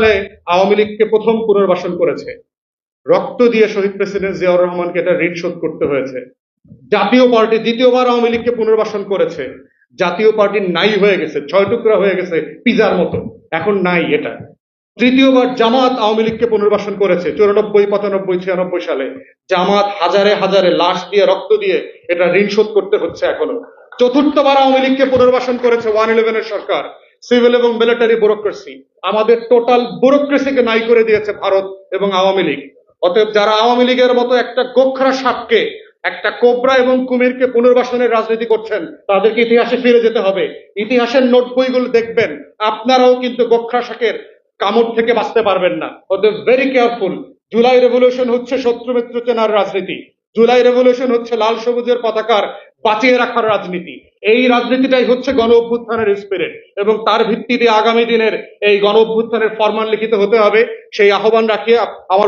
সালে আওয়ামী লীগকে প্রথম পুনর্বাসন করেছে, রক্ত দিয়ে শহীদ প্রেসিডেন্ট জিয়াউর রহমানকে এটা ঋণ শোধ করতে হয়েছে। জাতীয় পার্টি দ্বিতীয়বার আওয়ামী লীগকে পুনর্বাসন করেছে, জাতীয় পার্টি নাই হয়ে গেছে, 6 টুকরা হয়ে গেছে পিজার মতো, এখন নাই এটা। তৃতীয়বার জামাত আওয়ামী লীগকে পুনর্বাসন করেছে 94, 95, 96 সালে। জামাত হাজারে হাজারে লাশ দিয়ে রক্ত দিয়ে এটা ঋণ শোধ করতে হচ্ছে এখনো। চতুর্থবার আওয়ামী লীগকে পুনর্বাসন করেছে 111 সরকার, সিভিল এবং মিলিটারি ব্যুরোক্রেসি। আমাদের টোটাল ব্যুরোক্রেসিকে নাই করে দিয়েছে ভারত এবং আওয়ামী লীগ। অতএব যারা আওয়ামী লীগের মতো একটা গোখরা সাপকে, একটা কোবরা এবং কুমিরকে পুনর্বাসনের রাজনীতি করছেন, তাদেরকে ইতিহাসে ফিরে যেতে হবে। ইতিহাসের নোট বইগুলো দেখবেন, আপনারাও কিন্তু গোখরা শাকের কামড় থেকে বাঁচতে পারবেন না। অতএব ভেরি কেয়ারফুল। জুলাই রেভলিউশন হচ্ছে শত্রু মিত্র চেনার রাজনীতি। জুলাই রেভলিউশন হচ্ছে লাল সবুজের পতাকার বাঁচিয়ে রাখার রাজনীতি। এই রাজনীতিটাই হচ্ছে গণ অভ্যুত্থানের স্পিরিট, এবং তার ভিত্তিতে আগামী দিনের এই গণ অভ্যুত্থানের ফরমান লিখিত হতে হবে। সেই আহ্বান রাখিয়ে আমার